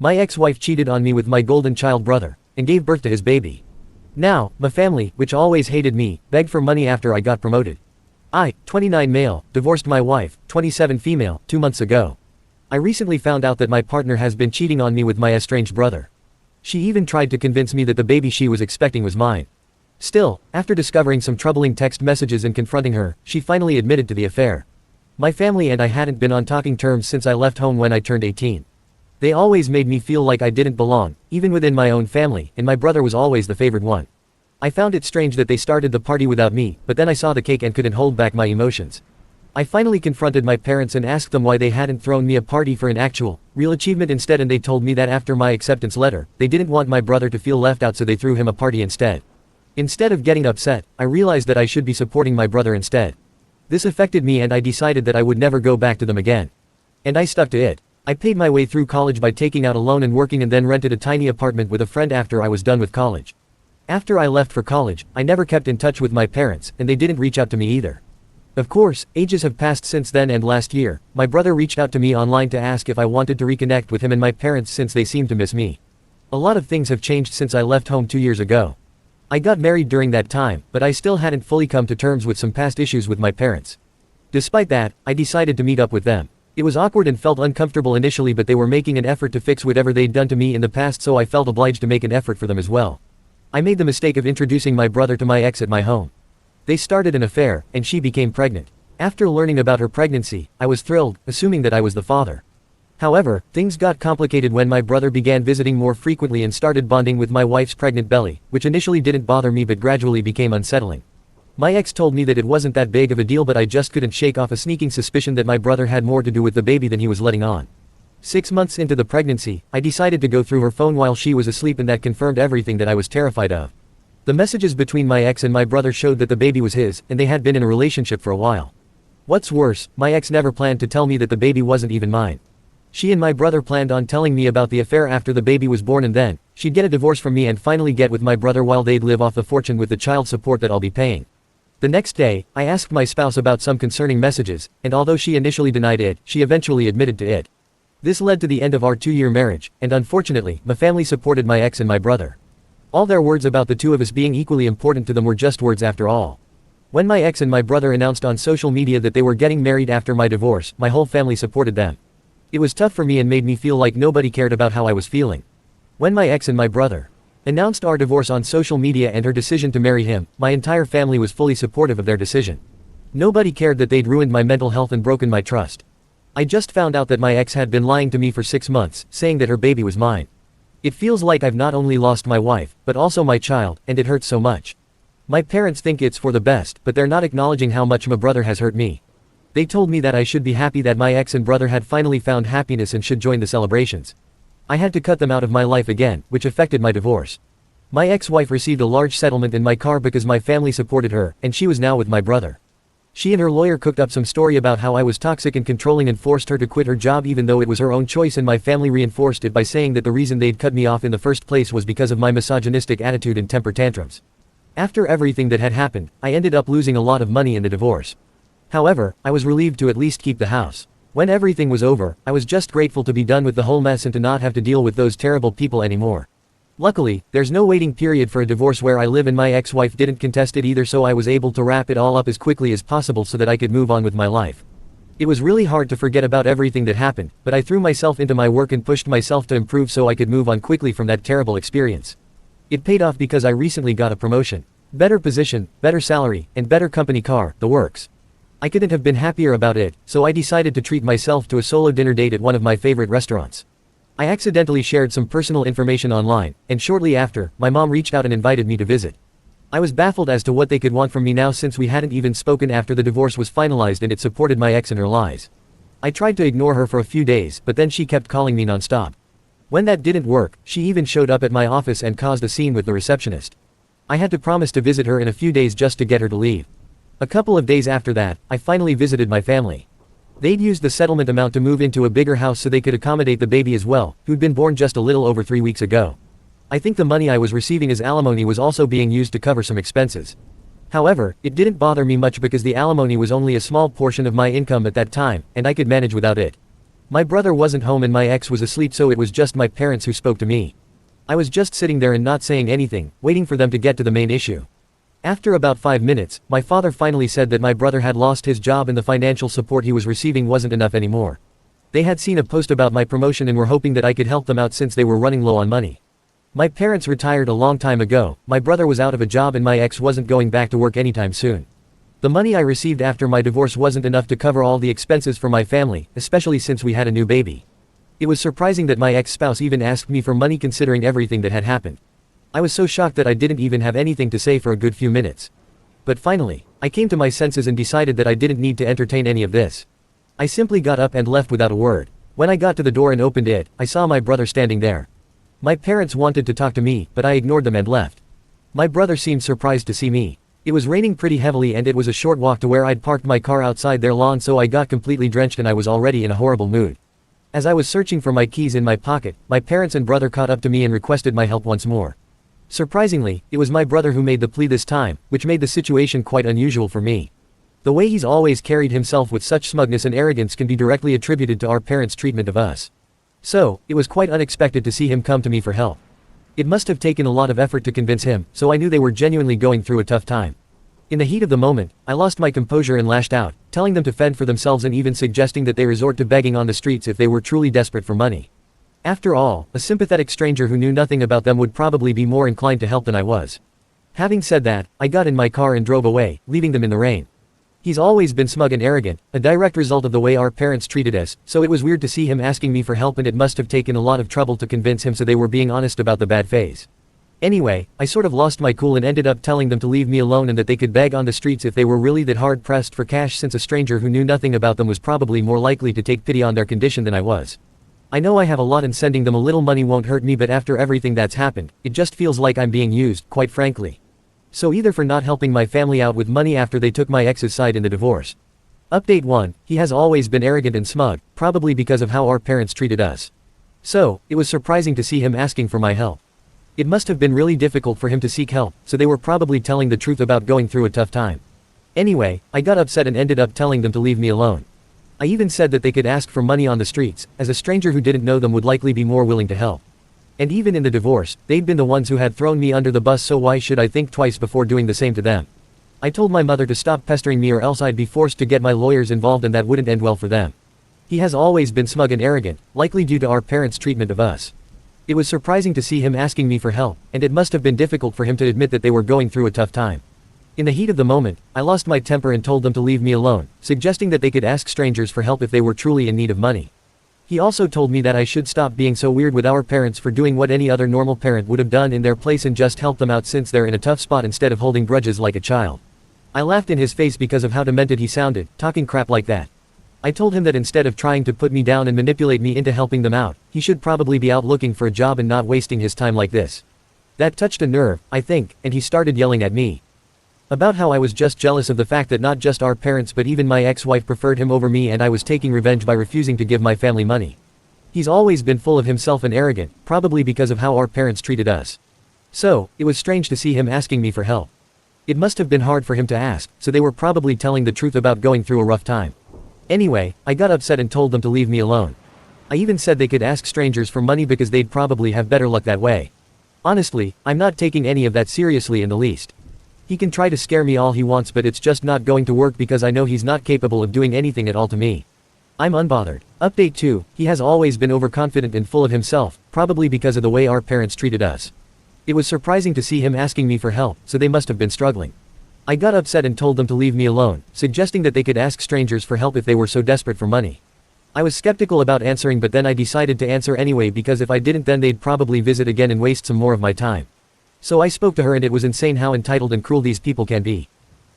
My ex-wife cheated on me with my golden child brother, and gave birth to his baby. Now, my family, which always hated me, begged for money after I got promoted. I, 29 male, divorced my wife, 27 female, 2 months ago. I recently found out that my partner has been cheating on me with my estranged brother. She even tried to convince me that the baby she was expecting was mine. Still, after discovering some troubling text messages and confronting her, she finally admitted to the affair. My family and I hadn't been on talking terms since I left home when I turned 18. They always made me feel like I didn't belong, even within my own family, and my brother was always the favored one. I found it strange that they started the party without me, but then I saw the cake and couldn't hold back my emotions. I finally confronted my parents and asked them why they hadn't thrown me a party for an actual, real achievement instead, and they told me that after my acceptance letter, they didn't want my brother to feel left out, so they threw him a party instead. Instead of getting upset, I realized that I should be supporting my brother instead. This affected me and I decided that I would never go back to them again. And I stuck to it. I paid my way through college by taking out a loan and working, and then rented a tiny apartment with a friend after I was done with college. After I left for college, I never kept in touch with my parents, and they didn't reach out to me either. Of course, ages have passed since then, and last year, my brother reached out to me online to ask if I wanted to reconnect with him and my parents since they seemed to miss me. A lot of things have changed since I left home 2 years ago. I got married during that time, but I still hadn't fully come to terms with some past issues with my parents. Despite that, I decided to meet up with them. It was awkward and felt uncomfortable initially, but they were making an effort to fix whatever they'd done to me in the past, so I felt obliged to make an effort for them as well. I made the mistake of introducing my brother to my ex at my home. They started an affair, and she became pregnant. After learning about her pregnancy, I was thrilled, assuming that I was the father. However, things got complicated when my brother began visiting more frequently and started bonding with my wife's pregnant belly, which initially didn't bother me but gradually became unsettling. My ex told me that it wasn't that big of a deal, but I just couldn't shake off a sneaking suspicion that my brother had more to do with the baby than he was letting on. 6 months into the pregnancy, I decided to go through her phone while she was asleep, and that confirmed everything that I was terrified of. The messages between my ex and my brother showed that the baby was his, and they had been in a relationship for a while. What's worse, my ex never planned to tell me that the baby wasn't even mine. She and my brother planned on telling me about the affair after the baby was born, and then she'd get a divorce from me and finally get with my brother while they'd live off the fortune with the child support that I'll be paying. The next day, I asked my spouse about some concerning messages, and although she initially denied it, she eventually admitted to it. This led to the end of our 2-year marriage, and unfortunately, my family supported my ex and my brother. All their words about the two of us being equally important to them were just words after all. When my ex and my brother announced on social media that they were getting married after my divorce, my whole family supported them. It was tough for me and made me feel like nobody cared about how I was feeling. When my ex and my brother announced our divorce on social media and her decision to marry him, my entire family was fully supportive of their decision. Nobody cared that they'd ruined my mental health and broken my trust. I just found out that my ex had been lying to me for 6 months, saying that her baby was mine. It feels like I've not only lost my wife, but also my child, and it hurts so much. My parents think it's for the best, but they're not acknowledging how much my brother has hurt me. They told me that I should be happy that my ex and brother had finally found happiness and should join the celebrations. I had to cut them out of my life again, which affected my divorce. My ex-wife received a large settlement in my car because my family supported her, and she was now with my brother. She and her lawyer cooked up some story about how I was toxic and controlling and forced her to quit her job even though it was her own choice, and my family reinforced it by saying that the reason they'd cut me off in the first place was because of my misogynistic attitude and temper tantrums. After everything that had happened, I ended up losing a lot of money in the divorce. However, I was relieved to at least keep the house. When everything was over, I was just grateful to be done with the whole mess and to not have to deal with those terrible people anymore. Luckily, there's no waiting period for a divorce where I live, and my ex-wife didn't contest it either, so I was able to wrap it all up as quickly as possible so that I could move on with my life. It was really hard to forget about everything that happened, but I threw myself into my work and pushed myself to improve so I could move on quickly from that terrible experience. It paid off because I recently got a promotion. Better position, better salary, and better company car, the works. I couldn't have been happier about it, so I decided to treat myself to a solo dinner date at one of my favorite restaurants. I accidentally shared some personal information online, and shortly after, my mom reached out and invited me to visit. I was baffled as to what they could want from me now since we hadn't even spoken after the divorce was finalized and it supported my ex in her lies. I tried to ignore her for a few days, but then she kept calling me nonstop. When that didn't work, she even showed up at my office and caused a scene with the receptionist. I had to promise to visit her in a few days just to get her to leave. A couple of days after that, I finally visited my family. They'd used the settlement amount to move into a bigger house so they could accommodate the baby as well, who'd been born just a little over 3 weeks ago. I think the money I was receiving as alimony was also being used to cover some expenses. However, it didn't bother me much because the alimony was only a small portion of my income at that time, and I could manage without it. My brother wasn't home and my ex was asleep, so it was just my parents who spoke to me. I was just sitting there and not saying anything, waiting for them to get to the main issue. After about 5 minutes, my father finally said that my brother had lost his job and the financial support he was receiving wasn't enough anymore. They had seen a post about my promotion and were hoping that I could help them out since they were running low on money. My parents retired a long time ago, my brother was out of a job and my ex wasn't going back to work anytime soon. The money I received after my divorce wasn't enough to cover all the expenses for my family, especially since we had a new baby. It was surprising that my ex-spouse even asked me for money considering everything that had happened. I was so shocked that I didn't even have anything to say for a good few minutes. But finally, I came to my senses and decided that I didn't need to entertain any of this. I simply got up and left without a word. When I got to the door and opened it, I saw my brother standing there. My parents wanted to talk to me, but I ignored them and left. My brother seemed surprised to see me. It was raining pretty heavily and it was a short walk to where I'd parked my car outside their lawn, so I got completely drenched and I was already in a horrible mood. As I was searching for my keys in my pocket, my parents and brother caught up to me and requested my help once more. Surprisingly, it was my brother who made the plea this time, which made the situation quite unusual for me. The way he's always carried himself with such smugness and arrogance can be directly attributed to our parents' treatment of us. So, it was quite unexpected to see him come to me for help. It must have taken a lot of effort to convince him, so I knew they were genuinely going through a tough time. In the heat of the moment, I lost my composure and lashed out, telling them to fend for themselves and even suggesting that they resort to begging on the streets if they were truly desperate for money. After all, a sympathetic stranger who knew nothing about them would probably be more inclined to help than I was. Having said that, I got in my car and drove away, leaving them in the rain. He's always been smug and arrogant, a direct result of the way our parents treated us, so it was weird to see him asking me for help, and it must have taken a lot of trouble to convince him, so they were being honest about the bad phase. Anyway, I sort of lost my cool and ended up telling them to leave me alone and that they could beg on the streets if they were really that hard pressed for cash, since a stranger who knew nothing about them was probably more likely to take pity on their condition than I was. I know I have a lot and sending them a little money won't hurt me, but after everything that's happened, it just feels like I'm being used, quite frankly. So either for not helping my family out with money after they took my ex's side in the divorce. Update 1, he has always been arrogant and smug, probably because of how our parents treated us. So, it was surprising to see him asking for my help. It must have been really difficult for him to seek help, so they were probably telling the truth about going through a tough time. Anyway, I got upset and ended up telling them to leave me alone. I even said that they could ask for money on the streets, as a stranger who didn't know them would likely be more willing to help. And even in the divorce, they'd been the ones who had thrown me under the bus, so why should I think twice before doing the same to them? I told my mother to stop pestering me or else I'd be forced to get my lawyers involved, and that wouldn't end well for them. He has always been smug and arrogant, likely due to our parents' treatment of us. It was surprising to see him asking me for help, and it must have been difficult for him to admit that they were going through a tough time. In the heat of the moment, I lost my temper and told them to leave me alone, suggesting that they could ask strangers for help if they were truly in need of money. He also told me that I should stop being so weird with our parents for doing what any other normal parent would have done in their place and just help them out since they're in a tough spot instead of holding grudges like a child. I laughed in his face because of how demented he sounded, talking crap like that. I told him that instead of trying to put me down and manipulate me into helping them out, he should probably be out looking for a job and not wasting his time like this. That touched a nerve, I think, and he started yelling at me about how I was just jealous of the fact that not just our parents but even my ex-wife preferred him over me, and I was taking revenge by refusing to give my family money. He's always been full of himself and arrogant, probably because of how our parents treated us. So, it was strange to see him asking me for help. It must have been hard for him to ask, so they were probably telling the truth about going through a rough time. Anyway, I got upset and told them to leave me alone. I even said they could ask strangers for money because they'd probably have better luck that way. Honestly, I'm not taking any of that seriously in the least. He can try to scare me all he wants, but it's just not going to work because I know he's not capable of doing anything at all to me. I'm unbothered. Update 2, he has always been overconfident and full of himself, probably because of the way our parents treated us. It was surprising to see him asking me for help, so they must have been struggling. I got upset and told them to leave me alone, suggesting that they could ask strangers for help if they were so desperate for money. I was skeptical about answering, but then I decided to answer anyway because if I didn't then they'd probably visit again and waste some more of my time. So I spoke to her, and it was insane how entitled and cruel these people can be.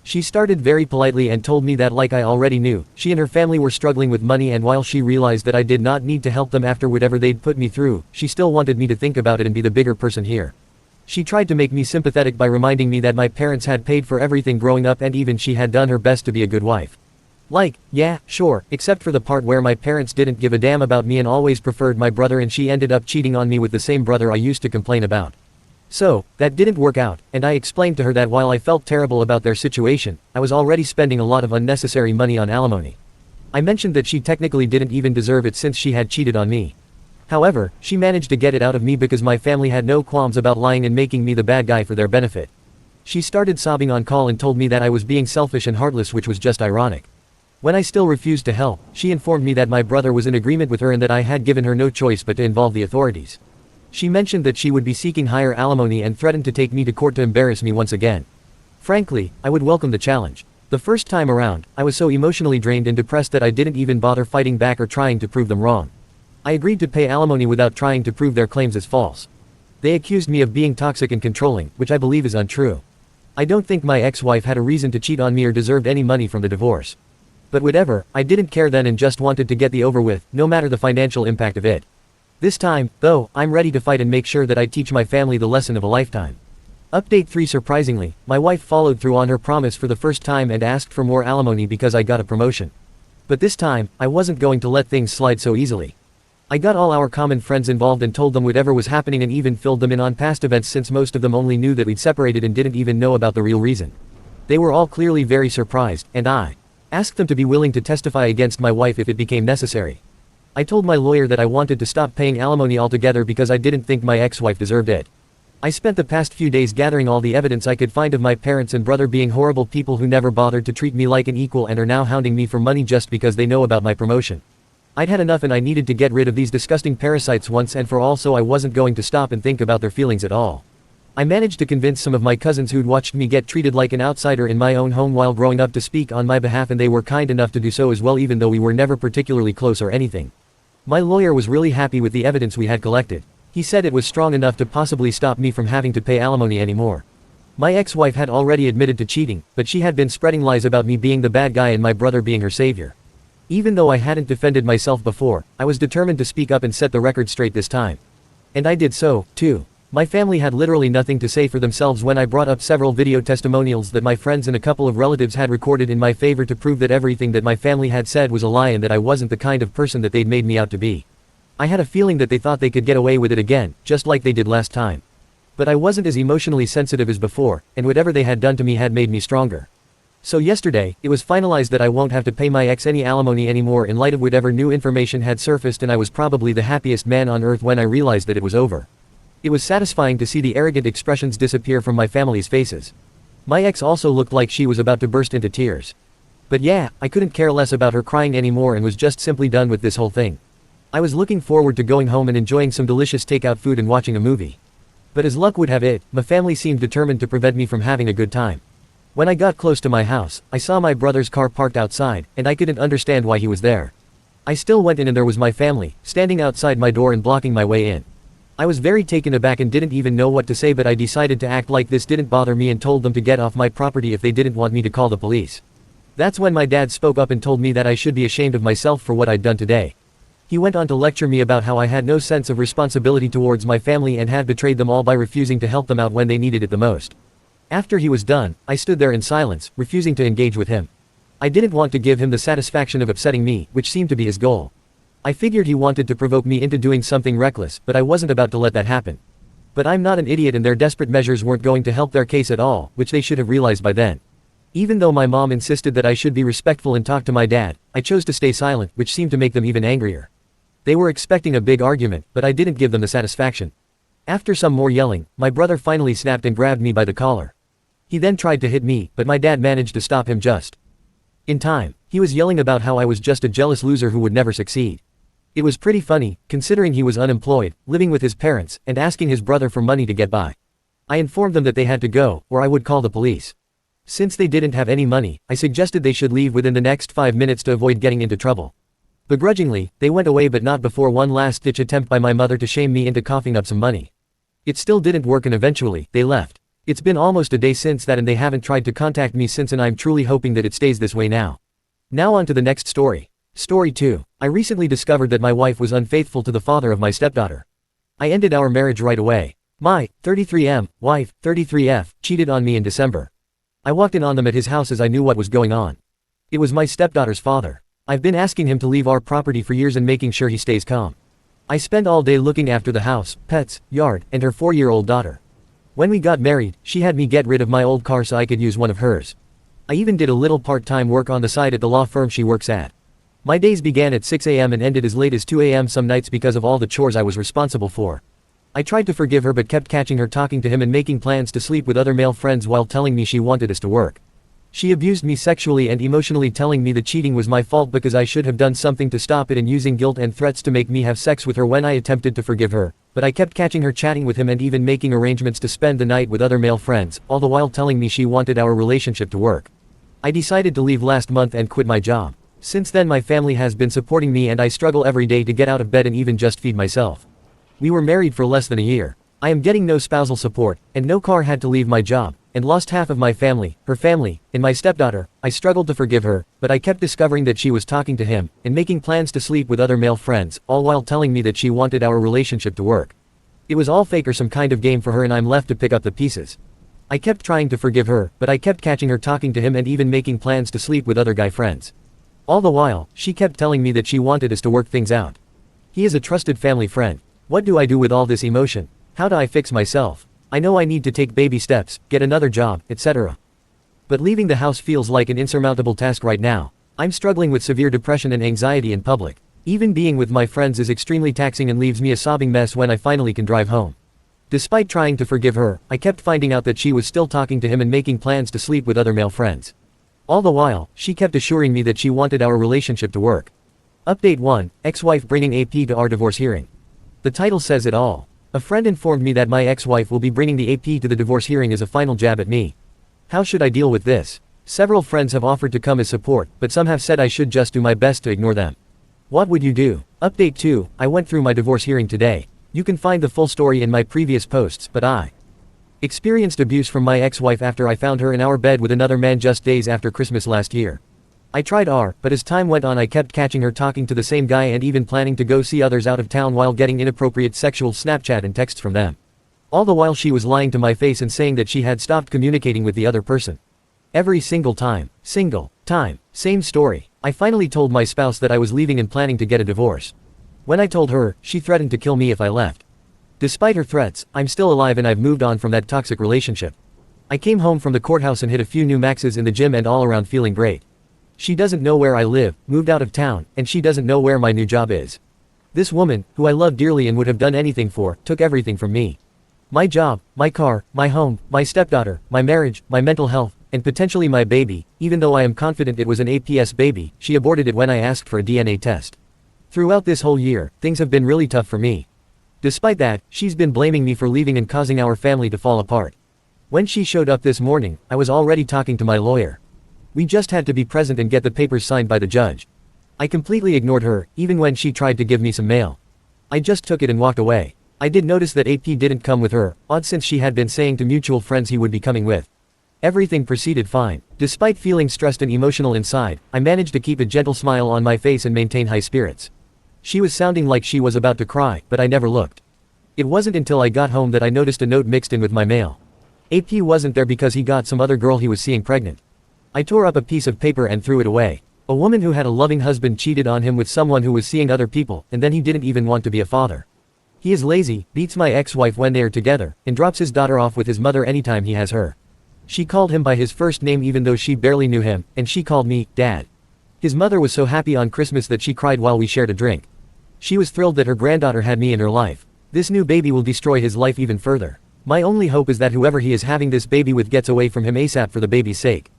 She started very politely and told me that, like I already knew, she and her family were struggling with money, and while she realized that I did not need to help them after whatever they'd put me through, she still wanted me to think about it and be the bigger person here. She tried to make me sympathetic by reminding me that my parents had paid for everything growing up, and even she had done her best to be a good wife. Like, yeah, sure, except for the part where my parents didn't give a damn about me and always preferred my brother, and she ended up cheating on me with the same brother I used to complain about. So, that didn't work out, and I explained to her that while I felt terrible about their situation, I was already spending a lot of unnecessary money on alimony. I mentioned that she technically didn't even deserve it since she had cheated on me. However, she managed to get it out of me because my family had no qualms about lying and making me the bad guy for their benefit. She started sobbing on call and told me that I was being selfish and heartless, which was just ironic. When I still refused to help, she informed me that my brother was in agreement with her and that I had given her no choice but to involve the authorities. She mentioned that she would be seeking higher alimony and threatened to take me to court to embarrass me once again. Frankly, I would welcome the challenge. The first time around, I was so emotionally drained and depressed that I didn't even bother fighting back or trying to prove them wrong. I agreed to pay alimony without trying to prove their claims as false. They accused me of being toxic and controlling, which I believe is untrue. I don't think my ex-wife had a reason to cheat on me or deserved any money from the divorce. But whatever, I didn't care then and just wanted to get the over with, no matter the financial impact of it. This time, though, I'm ready to fight and make sure that I teach my family the lesson of a lifetime. Update 3. Surprisingly, my wife followed through on her promise for the first time and asked for more alimony because I got a promotion. But this time, I wasn't going to let things slide so easily. I got all our common friends involved and told them whatever was happening and even filled them in on past events since most of them only knew that we'd separated and didn't even know about the real reason. They were all clearly very surprised, and I asked them to be willing to testify against my wife if it became necessary. I told my lawyer that I wanted to stop paying alimony altogether because I didn't think my ex-wife deserved it. I spent the past few days gathering all the evidence I could find of my parents and brother being horrible people who never bothered to treat me like an equal and are now hounding me for money just because they know about my promotion. I'd had enough and I needed to get rid of these disgusting parasites once and for all, so I wasn't going to stop and think about their feelings at all. I managed to convince some of my cousins who'd watched me get treated like an outsider in my own home while growing up to speak on my behalf, and they were kind enough to do so as well, even though we were never particularly close or anything. My lawyer was really happy with the evidence we had collected. He said it was strong enough to possibly stop me from having to pay alimony anymore. My ex-wife had already admitted to cheating, but she had been spreading lies about me being the bad guy and my brother being her savior. Even though I hadn't defended myself before, I was determined to speak up and set the record straight this time. And I did so, too. My family had literally nothing to say for themselves when I brought up several video testimonials that my friends and a couple of relatives had recorded in my favor to prove that everything that my family had said was a lie and that I wasn't the kind of person that they'd made me out to be. I had a feeling that they thought they could get away with it again, just like they did last time. But I wasn't as emotionally sensitive as before, and whatever they had done to me had made me stronger. So yesterday, it was finalized that I won't have to pay my ex any alimony anymore in light of whatever new information had surfaced, and I was probably the happiest man on earth when I realized that it was over. It was satisfying to see the arrogant expressions disappear from my family's faces. My ex also looked like she was about to burst into tears. But yeah, I couldn't care less about her crying anymore and was just simply done with this whole thing. I was looking forward to going home and enjoying some delicious takeout food and watching a movie. But as luck would have it, my family seemed determined to prevent me from having a good time. When I got close to my house, I saw my brother's car parked outside, and I couldn't understand why he was there. I still went in and there was my family, standing outside my door and blocking my way in. I was very taken aback and didn't even know what to say, but I decided to act like this didn't bother me and told them to get off my property if they didn't want me to call the police. That's when my dad spoke up and told me that I should be ashamed of myself for what I'd done today. He went on to lecture me about how I had no sense of responsibility towards my family and had betrayed them all by refusing to help them out when they needed it the most. After he was done, I stood there in silence, refusing to engage with him. I didn't want to give him the satisfaction of upsetting me, which seemed to be his goal. I figured he wanted to provoke me into doing something reckless, but I wasn't about to let that happen. But I'm not an idiot, and their desperate measures weren't going to help their case at all, which they should have realized by then. Even though my mom insisted that I should be respectful and talk to my dad, I chose to stay silent, which seemed to make them even angrier. They were expecting a big argument, but I didn't give them the satisfaction. After some more yelling, my brother finally snapped and grabbed me by the collar. He then tried to hit me, but my dad managed to stop him just in time. He was yelling about how I was just a jealous loser who would never succeed. It was pretty funny, considering he was unemployed, living with his parents, and asking his brother for money to get by. I informed them that they had to go, or I would call the police. Since they didn't have any money, I suggested they should leave within the next 5 minutes to avoid getting into trouble. Begrudgingly, they went away, but not before one last-ditch attempt by my mother to shame me into coughing up some money. It still didn't work and eventually, they left. It's been almost a day since that and they haven't tried to contact me since, and I'm truly hoping that it stays this way now. Now on to the next story. Story 2. I recently discovered that my wife was unfaithful to the father of my stepdaughter. I ended our marriage right away. My 33M wife, 33F, cheated on me in December. I walked in on them at his house as I knew what was going on. It was my stepdaughter's father. I've been asking him to leave our property for years and making sure he stays calm. I spend all day looking after the house, pets, yard, and her 4-year-old daughter. When we got married, she had me get rid of my old car so I could use one of hers. I even did a little part-time work on the side at the law firm she works at. My days began at 6 a.m. and ended as late as 2 a.m. some nights because of all the chores I was responsible for. I tried to forgive her but kept catching her talking to him and making plans to sleep with other male friends while telling me she wanted us to work. She abused me sexually and emotionally, telling me the cheating was my fault because I should have done something to stop it, and using guilt and threats to make me have sex with her when I attempted to forgive her. But I kept catching her chatting with him and even making arrangements to spend the night with other male friends, all the while telling me she wanted our relationship to work. I decided to leave last month and quit my job. Since then my family has been supporting me and I struggle every day to get out of bed and even just feed myself. We were married for less than a year. I am getting no spousal support, and no car, had to leave my job, and lost half of my family, her family, and my stepdaughter. I struggled to forgive her, but I kept discovering that she was talking to him, and making plans to sleep with other male friends, all while telling me that she wanted our relationship to work. It was all fake or some kind of game for her, and I'm left to pick up the pieces. I kept trying to forgive her, but I kept catching her talking to him and even making plans to sleep with other guy friends. All the while, she kept telling me that she wanted us to work things out. He is a trusted family friend. What do I do with all this emotion? How do I fix myself? I know I need to take baby steps, get another job, etc. But leaving the house feels like an insurmountable task right now. I'm struggling with severe depression and anxiety in public. Even being with my friends is extremely taxing and leaves me a sobbing mess when I finally can drive home. Despite trying to forgive her, I kept finding out that she was still talking to him and making plans to sleep with other male friends. All the while, she kept assuring me that she wanted our relationship to work. Update 1, ex-wife bringing AP to our divorce hearing. The title says it all. A friend informed me that my ex-wife will be bringing the AP to the divorce hearing as a final jab at me. How should I deal with this? Several friends have offered to come as support, but some have said I should just do my best to ignore them. What would you do? Update 2, I went through my divorce hearing today. You can find the full story in my previous posts, but I experienced abuse from my ex-wife after I found her in our bed with another man just days after Christmas last year. I tried but as time went on I kept catching her talking to the same guy and even planning to go see others out of town while getting inappropriate sexual Snapchat and texts from them. All the while she was lying to my face and saying that she had stopped communicating with the other person. Every single time, same story. I finally told my spouse that I was leaving and planning to get a divorce. When I told her, she threatened to kill me if I left. Despite her threats, I'm still alive and I've moved on from that toxic relationship. I came home from the courthouse and hit a few new maxes in the gym and all around feeling great. She doesn't know where I live, moved out of town, and she doesn't know where my new job is. This woman, who I love dearly and would have done anything for, took everything from me. My job, my car, my home, my stepdaughter, my marriage, my mental health, and potentially my baby. Even though I am confident it was an APS baby, she aborted it when I asked for a DNA test. Throughout this whole year, things have been really tough for me. Despite that, she's been blaming me for leaving and causing our family to fall apart. When she showed up this morning, I was already talking to my lawyer. We just had to be present and get the papers signed by the judge. I completely ignored her, even when she tried to give me some mail. I just took it and walked away. I did notice that AP didn't come with her, odd since she had been saying to mutual friends he would be coming with. Everything proceeded fine. Despite feeling stressed and emotional inside, I managed to keep a gentle smile on my face and maintain high spirits. She was sounding like she was about to cry, but I never looked. It wasn't until I got home that I noticed a note mixed in with my mail. AP wasn't there because he got some other girl he was seeing pregnant. I tore up a piece of paper and threw it away. A woman who had a loving husband cheated on him with someone who was seeing other people, and then he didn't even want to be a father. He is lazy, beats my ex-wife when they are together, and drops his daughter off with his mother anytime he has her. She called him by his first name even though she barely knew him, and she called me, Dad. His mother was so happy on Christmas that she cried while we shared a drink. She was thrilled that her granddaughter had me in her life. This new baby will destroy his life even further. My only hope is that whoever he is having this baby with gets away from him ASAP for the baby's sake.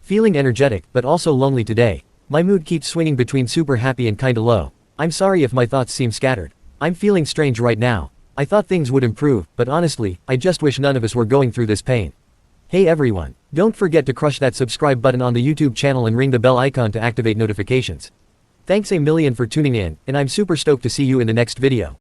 Feeling energetic, but also lonely today. My mood keeps swinging between super happy and kinda low. I'm sorry if my thoughts seem scattered. I'm feeling strange right now. I thought things would improve, but honestly, I just wish none of us were going through this pain. Hey everyone, don't forget to crush that subscribe button on the YouTube channel and ring the bell icon to activate notifications. Thanks a million for tuning in, and I'm super stoked to see you in the next video.